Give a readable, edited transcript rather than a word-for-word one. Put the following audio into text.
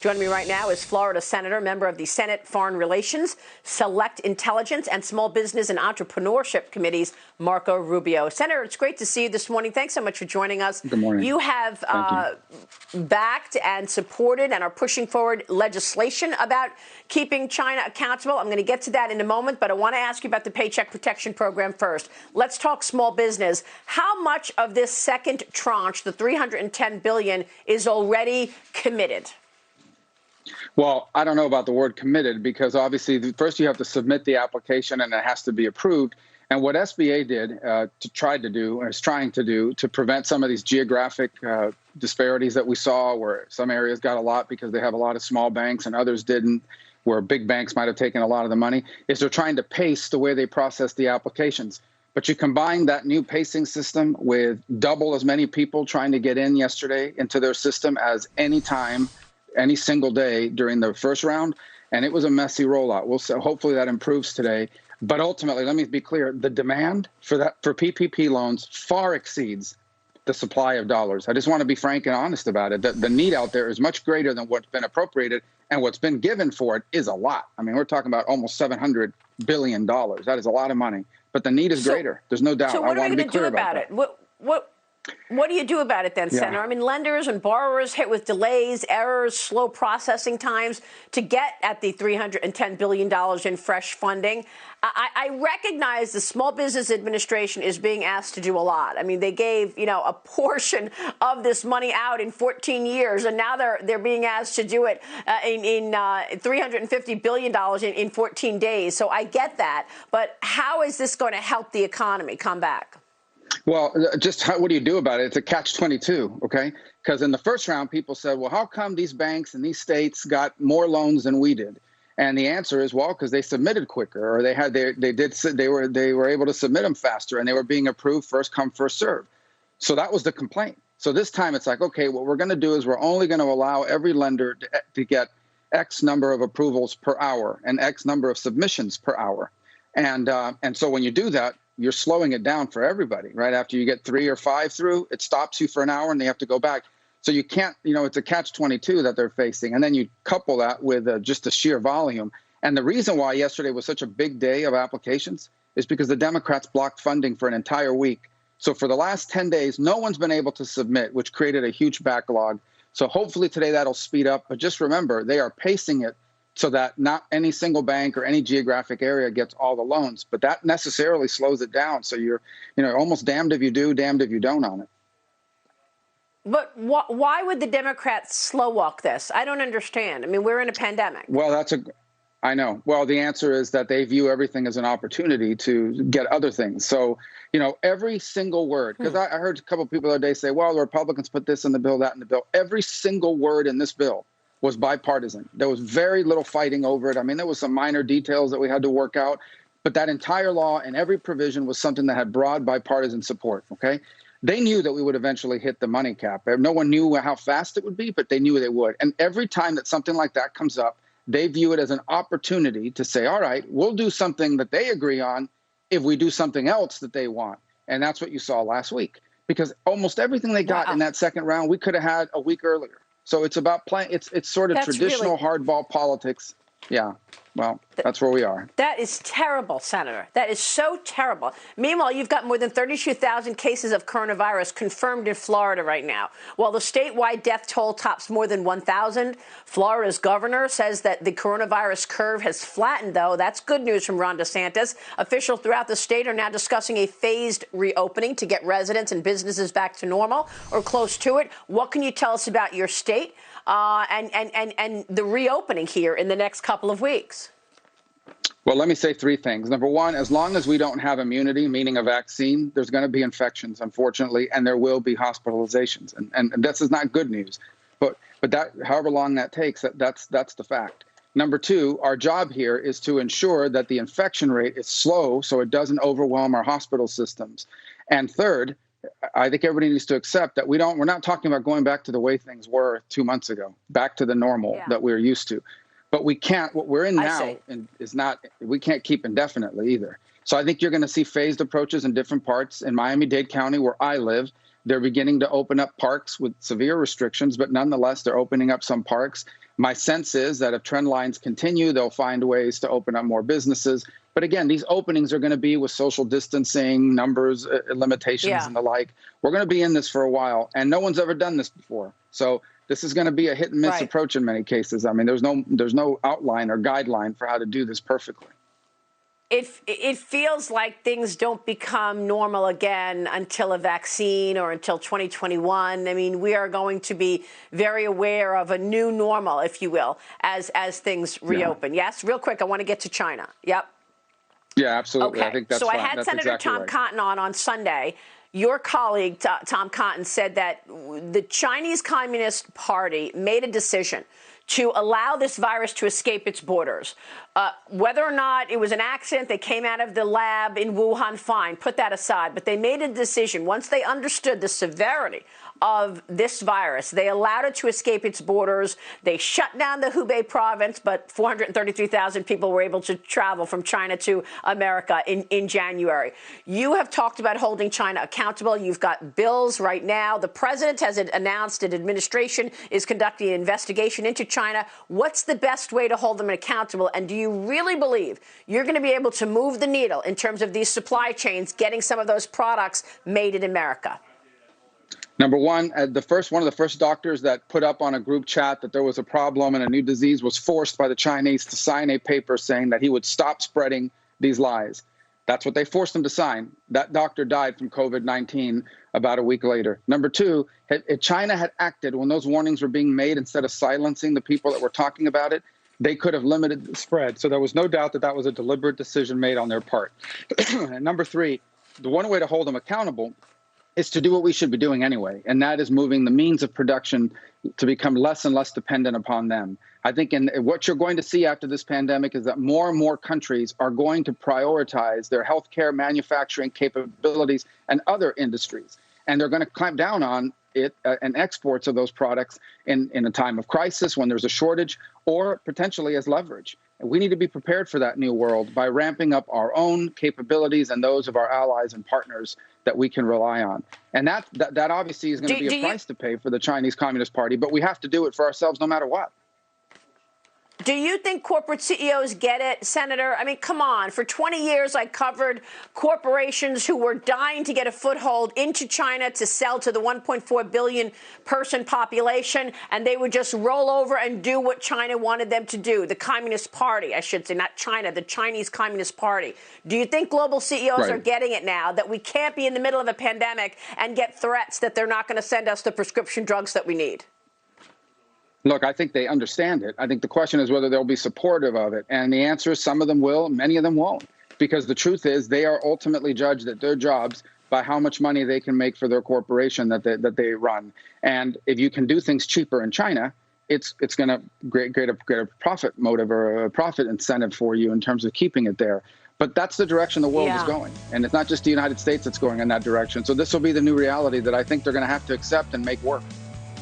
Joining me right now is Florida Senator, member of the Senate Foreign Relations, Select Intelligence, and Small Business and Entrepreneurship Committees, Marco Rubio. Senator, it's great to see you this morning. Thanks so much for joining us. Good morning. You have backed and supported and are pushing forward legislation about keeping China accountable. I'm going to get to that in a moment, but I want to ask you about the Paycheck Protection Program first. Let's talk small business. How much of this second tranche, the $310 billion, is already committed? Well, I don't know about the word committed, because obviously first you have to submit the application and it has to be approved. And what SBA did is trying to do to prevent some of these geographic disparities that we saw, where some areas got a lot because they have a lot of small banks and others didn't, where big banks might have taken a lot of the money, is they're trying to pace the way they process the applications. But you combine that new pacing system with double as many people trying to get in yesterday into their system as any single day during the first round, and it was a messy rollout. Hopefully that improves today. But ultimately, let me be clear, the demand for PPP loans far exceeds the supply of dollars. I just want to be frank and honest about it. The need out there is much greater than what's been appropriated, and what's been given for it is a lot. I mean, we're talking about almost $700 billion. That is a lot of money, but the need is greater. There's no doubt. So what are we going to do about it? What do you do about it then, Senator? I mean, lenders and borrowers hit with delays, errors, slow processing times to get at the $310 billion in fresh funding. I recognize the Small Business Administration is being asked to do a lot. I mean, they gave, a portion of this money out in 14 years, and now they're being asked to do it in $350 billion in 14 days. So I get that. But how is this going to help the economy come back? Well, what do you do about it? It's a catch-22, okay? Because in the first round, people said, well, how come these banks and these states got more loans than we did? And the answer is, well, because they submitted quicker, or they were able to submit them faster, and they were being approved first come, first serve. So that was the complaint. So this time it's like, okay, what we're going to do is we're only going to allow every lender to get X number of approvals per hour and X number of submissions per hour. And so when you do that, you're slowing it down for everybody. Right after you get 3 or 5 through, it stops you for an hour and they have to go back. So you can't, it's a catch-22 that they're facing. And then you couple that with just the sheer volume. And the reason why yesterday was such a big day of applications is because the Democrats blocked funding for an entire week. So for the last 10 days, no one's been able to submit, which created a huge backlog. So hopefully today that'll speed up. But just remember, they are pacing it so that not any single bank or any geographic area gets all the loans, but that necessarily slows it down. So you're, almost damned if you do, damned if you don't on it. But why would the Democrats slow walk this? I don't understand. I mean, we're in a pandemic. Well, I know. Well, the answer is that they view everything as an opportunity to get other things. So, every single word, because I heard a couple of people the other day say, well, the Republicans put this in the bill, that in the bill. Every single word in this bill was bipartisan. There was very little fighting over it. I mean, there was some minor details that we had to work out, but that entire law and every provision was something that had broad bipartisan support, okay? They knew that we would eventually hit the money cap. No one knew how fast it would be, but they knew they would. And every time that something like that comes up, they view it as an opportunity to say, all right, we'll do something that they agree on if we do something else that they want. And that's what you saw last week, because almost everything they got in that second round, we could have had a week earlier. So it's about playing. It's sort of traditional hardball politics. Yeah. Well, that's where we are. That is terrible, Senator. That is so terrible. Meanwhile, you've got more than 32,000 cases of coronavirus confirmed in Florida right now. While the statewide death toll tops more than 1,000, Florida's governor says that the coronavirus curve has flattened, though. That's good news from Ron DeSantis. Officials throughout the state are now discussing a phased reopening to get residents and businesses back to normal or close to it. What can you tell us about your state and the reopening here in the next couple of weeks? Well, let me say 3 things. Number one, as long as we don't have immunity, meaning a vaccine, there's going to be infections, unfortunately, and there will be hospitalizations. And this is not good news. But that, however long that takes, that's the fact. Number 2, our job here is to ensure that the infection rate is slow so it doesn't overwhelm our hospital systems. And third, I think everybody needs to accept that we're not talking about going back to the way things were 2 months ago, back to the normal that we were used to. But we can't, what we're in now we can't keep indefinitely either. So I think you're going to see phased approaches in different parts. In Miami-Dade County, where I live, They're beginning to open up parks with severe restrictions, but nonetheless, they're opening up some parks. My sense is that if trend lines continue, they'll find ways to open up more businesses. But again, these openings are going to be with social distancing, numbers, limitations, and the like. We're going to be in this for a while, and no one's ever done this before. So this is going to be a hit and miss approach in many cases. I mean, there's no outline or guideline for how to do this perfectly. It feels like things don't become normal again until a vaccine or until 2021. I mean, we are going to be very aware of a new normal, if you will, as things reopen. Yes, real quick, I want to get to China. Yep. Yeah, absolutely. Okay. I think that's so fine. I had That's Senator exactly Tom right. Cotton on Sunday. Your colleague, Tom Cotton, said that the Chinese Communist Party made a decision to allow this virus to escape its borders. Whether or not it was an accident, they came out of the lab in Wuhan, fine, put that aside. But they made a decision. Once they understood the severity of this virus, they allowed it to escape its borders. They shut down the Hubei province, but 433,000 people were able to travel from China to America in January. You have talked about holding China accountable. You've got bills right now. The president has announced an administration is conducting an investigation into China. What's the best way to hold them accountable? And do you really believe you're going to be able to move the needle in terms of these supply chains, getting some of those products made in America? Number one, one of the first doctors that put up on a group chat that there was a problem and a new disease was forced by the Chinese to sign a paper saying that he would stop spreading these lies. That's what they forced him to sign. That doctor died from COVID-19 about a week later. Number two, if China had acted when those warnings were being made, instead of silencing the people that were talking about it, they could have limited the spread. So there was no doubt that that was a deliberate decision made on their part. And number three, the one way to hold them accountable is to do what we should be doing anyway, and that is moving the means of production to become less and less dependent upon them. I think what you're going to see after this pandemic is that more and more countries are going to prioritize their healthcare, manufacturing capabilities, and other industries. And they're going to clamp down on it and exports of those products in a time of crisis when there's a shortage, or potentially as leverage. And we need to be prepared for that new world by ramping up our own capabilities and those of our allies and partners that we can rely on. And that obviously is going to be a price to pay for the Chinese Communist Party, but we have to do it for ourselves no matter what. Do you think corporate CEOs get it, Senator? I mean, come on. For 20 years, I covered corporations who were dying to get a foothold into China to sell to the 1.4 billion person population, and they would just roll over and do what China wanted them to do. The Communist Party, I should say, not China, the Chinese Communist Party. Do you think global CEOs are getting it now, that we can't be in the middle of a pandemic and get threats that they're not going to send us the prescription drugs that we need? Look, I think they understand it. I think the question is whether they'll be supportive of it. And the answer is some of them will, many of them won't. Because the truth is they are ultimately judged at their jobs by how much money they can make for their corporation that they run. And if you can do things cheaper in China, it's going to create a profit motive or a profit incentive for you in terms of keeping it there. But that's the direction the world is going. And it's not just the United States that's going in that direction. So this will be the new reality that I think they're going to have to accept and make work.